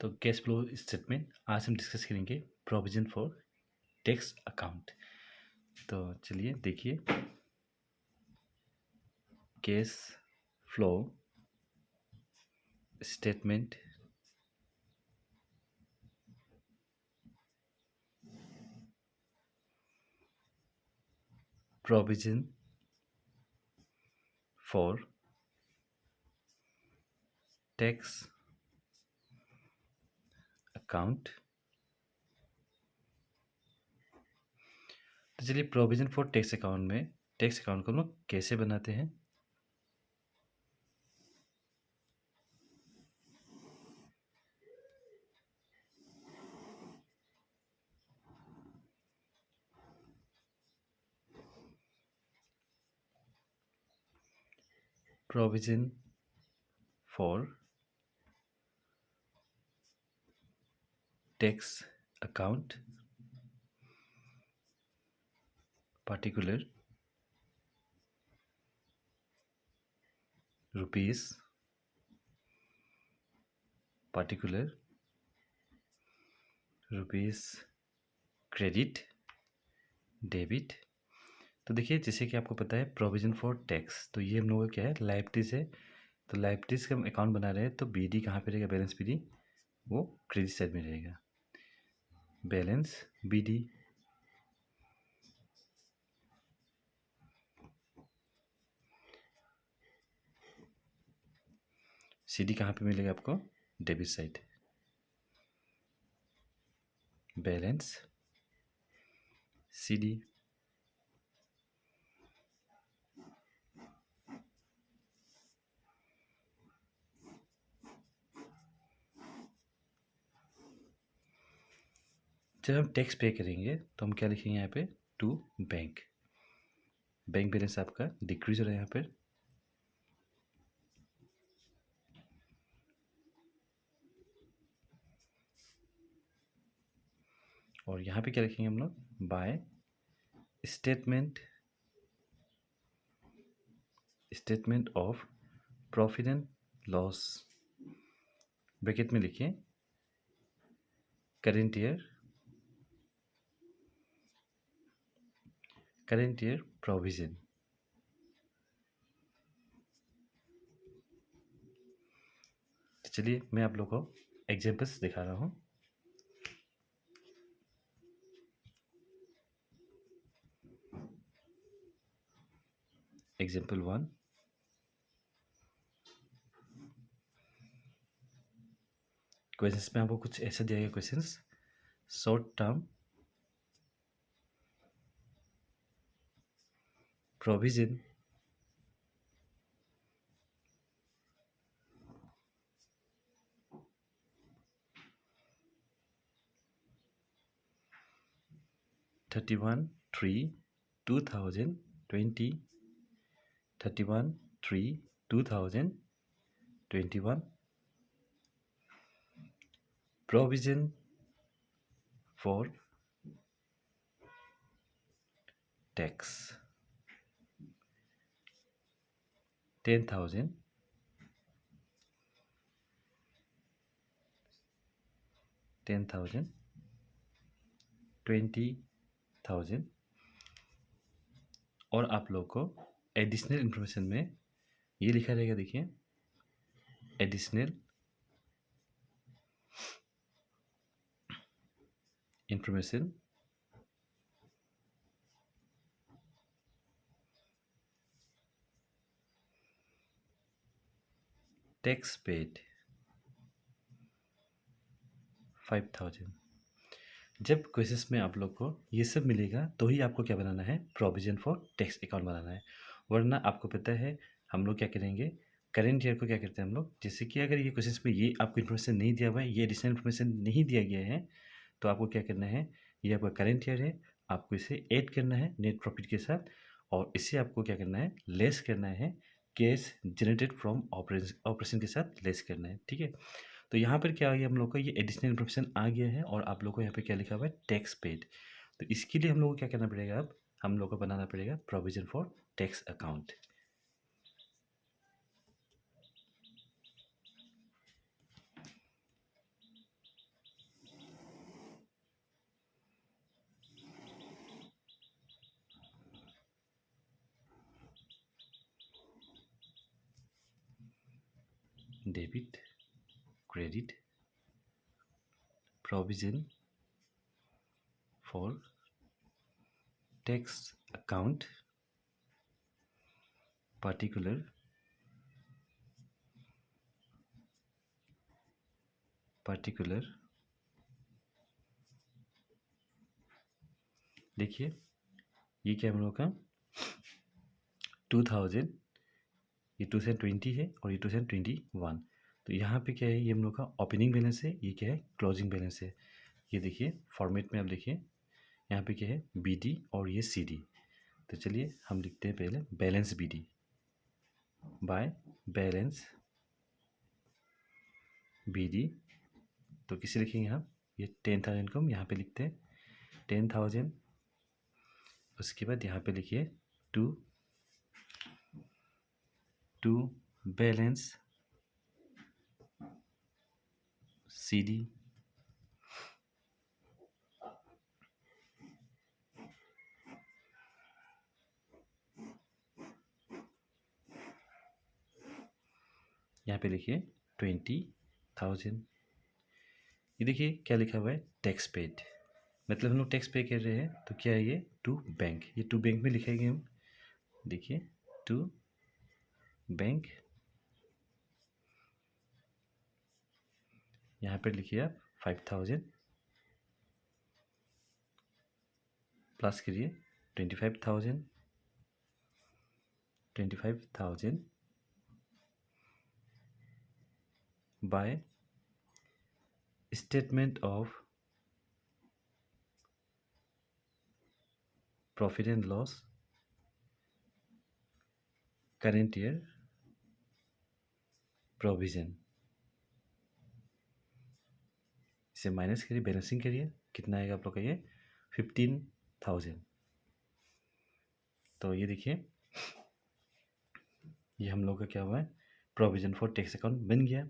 तो cash flow statement आज हम डिस्कस करेंगे प्रोविजन फॉर टैक्स अकाउंट। तो चलिए देखिए, cash flow statement provision for tax account. तो चलिए, प्रोविजन फॉर टैक्स अकाउंट में टैक्स अकाउंट को हम लोग कैसे बनाते हैं। Provision for tax account particular rupees, particular rupees credit debit. तो देखिए, जैसे कि आपको पता है प्रोविजन फॉर टैक्स, तो ये हम लोगों का क्या है, लायबिलिटीज़ है। तो लायबिलिटीज़ का हम अकाउंट बना रहे हैं, तो बी डी कहाँ पे रहेगा, बैलेंस बी डी वो क्रेडिट साइड में रहेगा। Balance B D, C D कहाँ पे मिलेगा आपको, debit side. Balance C D, जब हम टैक्स पे करेंगे तो हम क्या लिखेंगे यहाँ पे, टू बैंक। बैंक बैलेंस आपका डिक्रीज हो रहा है यहाँ पर। और यहाँ पे क्या लिखेंगे हम लोग, by statement of profit and loss, bracket में लिखिए करेंट ईयर प्रोविजन। तो चलिए, मैं आप लोगों को एग्जांपल्स दिखा रहा हूँ। एग्जाम्पल 1, क्वेश्चंस में आपको कुछ ऐसा दिया गया questions, short term provision (31 3 2020, 31 3 2021, provision for tax 10,000, 10,000, 20,000। और आप लोग को एडिशनल इन्फॉर्मेशन में ये लिखा रहेगा, देखिए एडिशनल इन्फॉर्मेशन टैक्स पेड 5,000। जब क्वेश्चंस में आप लोग को ये सब मिलेगा तो ही आपको क्या बनाना है, प्रोविजन फॉर टैक्स अकाउंट बनाना है। वरना आपको पता है हम लोग क्या करेंगे, करेंट ईयर को क्या करते हैं हम लोग, जैसे कि अगर ये क्वेश्चंस में ये आपको इन्फॉर्मेशन नहीं दिया हुआ है, ये एडिशनल इन्फॉर्मेशन नहीं दिया गया है, तो आपको क्या करना है, ये आपका करेंट ईयर है, आपको इसे ऐड करना है नेट प्रॉफिट के साथ, और इसे आपको क्या करना है, लेस करना है कैश जनरेटेड फ्रॉम ऑपरेशन के साथ लेस करना है। ठीक है, तो यहाँ पर क्या आ गया हम लोग का, ये एडिशनल इन्फॉर्मेशन आ गया है, और आप लोग को यहाँ पे क्या लिखा हुआ है, टैक्स पेड। तो इसके लिए हम लोग को क्या करना पड़ेगा, अब हम लोग को बनाना पड़ेगा provision for tax account. Debit, credit, provision for tax account, particular, देखिए ये क्या हम लोग का 2000, ये 2020 है और ये 2021। तो यहाँ पे क्या है, ये हम लोग का ओपनिंग बैलेंस है, ये क्या है क्लोजिंग बैलेंस है। ये देखिए फॉर्मेट में आप देखिए यहाँ पे क्या है बी डी और ये सी डी। तो चलिए हम लिखते हैं पहले balance B D by balance B D. तो किसे लिखेंगे हम, ये 10,000 को हम यहाँ पे लिखते हैं 10,000। उसके बाद यहाँ पे लिखिए to to balance C D यहाँ पे लिखिए 20,000। ये देखिए क्या लिखा हुआ है टैक्स पेड, मतलब हम लोग टैक्स पे कर रहे हैं। तो क्या है ये टू बैंक, ये टू बैंक में लिखेंगे हम। देखिए टू बैंक, यहाँ पर लिखिए आप 5,000 प्लस करिए 25,000 by statement of profit and loss current year provision. इसे माइनस करिए, बैलेंसिंग करिए, कितना आएगा आप लोग का ये 15,000। तो ये देखिए ये हम लोग का क्या हुआ है प्रोविजन फॉर टैक्स अकाउंट बन गया।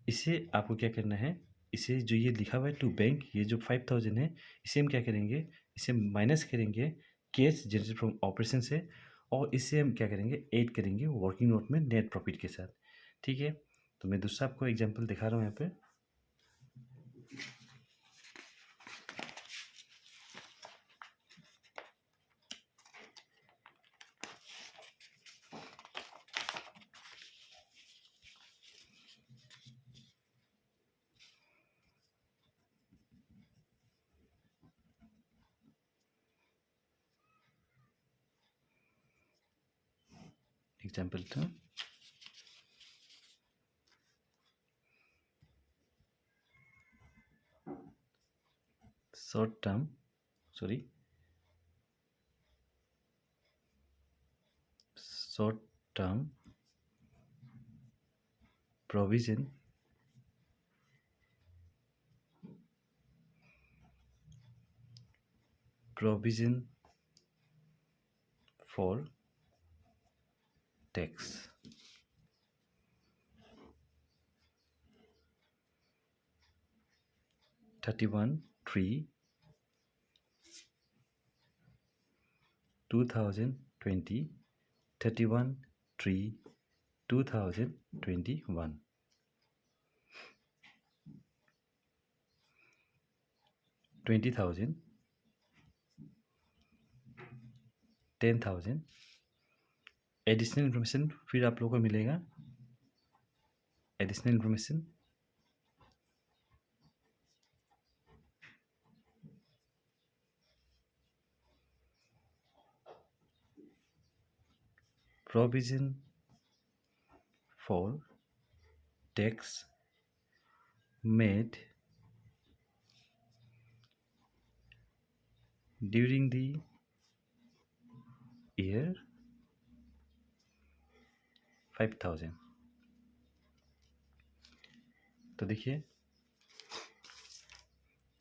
इसे आपको क्या करना है, इसे जो ये लिखा हुआ है टू बैंक, ये जो 5,000 है, इसे हम क्या करेंगे, इसे माइनस करेंगे कैश जनरेटेड फ्रॉम ऑपरेशन से, और इसे हम क्या करेंगे ऐड करेंगे वर्किंग नोट में नेट प्रॉफिट के साथ। ठीक है, तो मैं दूसरा आपको एग्जांपल दिखा रहा हूँ यहाँ पे। एग्जाम्पल था short term provision for tax. 31/3/2020, 31/3/2021। 20,000, 10,000। Additional information फिर आप लोगों को मिलेगा, additional information provision for tax made during the year 5,000। तो देखिए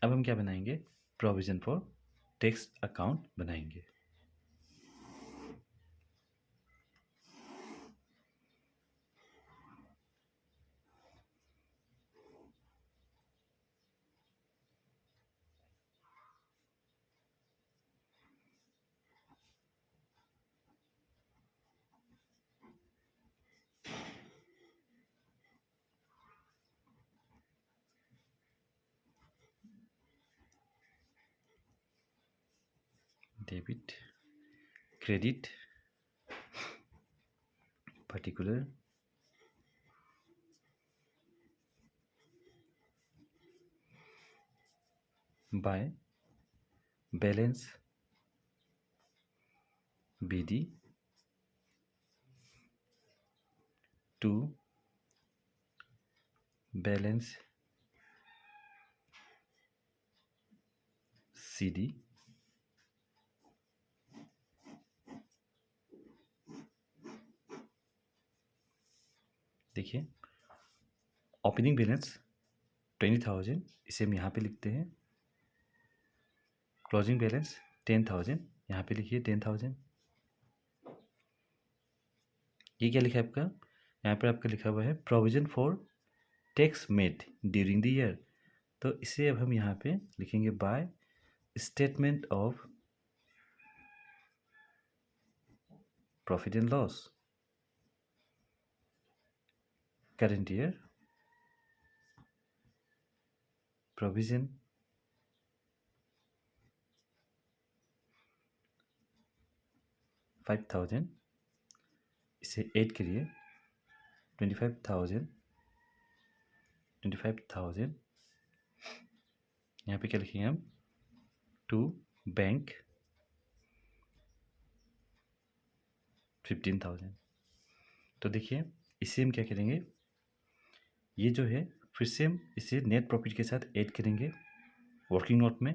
अब हम क्या बनाएंगे, प्रोविजन फॉर टैक्स अकाउंट बनाएंगे। Debit, credit, particular, by, balance, BD, to, balance, CD, देखिए ओपनिंग बैलेंस 20,000, इसे हम यहाँ पे लिखते हैं। क्लोजिंग बैलेंस 10,000, यहाँ पे लिखिए 10,000। ये क्या लिखा है आपका? यहाँ पर आपका लिखा हुआ है provision for tax made during the year. तो इसे अब हम यहाँ पे लिखेंगे by statement of profit and loss current year, provision $5,000, इसे ऐड करिए 25,000, 25,000, यहाँ पे क्या लिखेंगे हम? To bank 15,000। तो देखिए इसे हम क्या करेंगे, ये जो है फिर से हम इसे नेट प्रॉफिट के साथ ऐड करेंगे वर्किंग नोट में,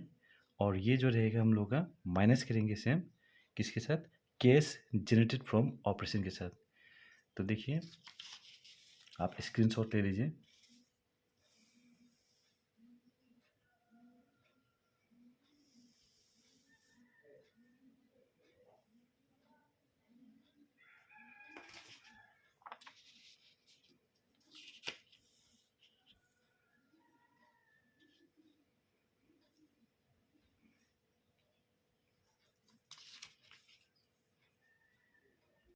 और ये जो रहेगा हम लोग का माइनस करेंगे इसे हम किसके साथ? कैश जनरेटेड फ्रॉम ऑपरेशन के साथ। तो देखिए आप स्क्रीनशॉट ले लीजिए।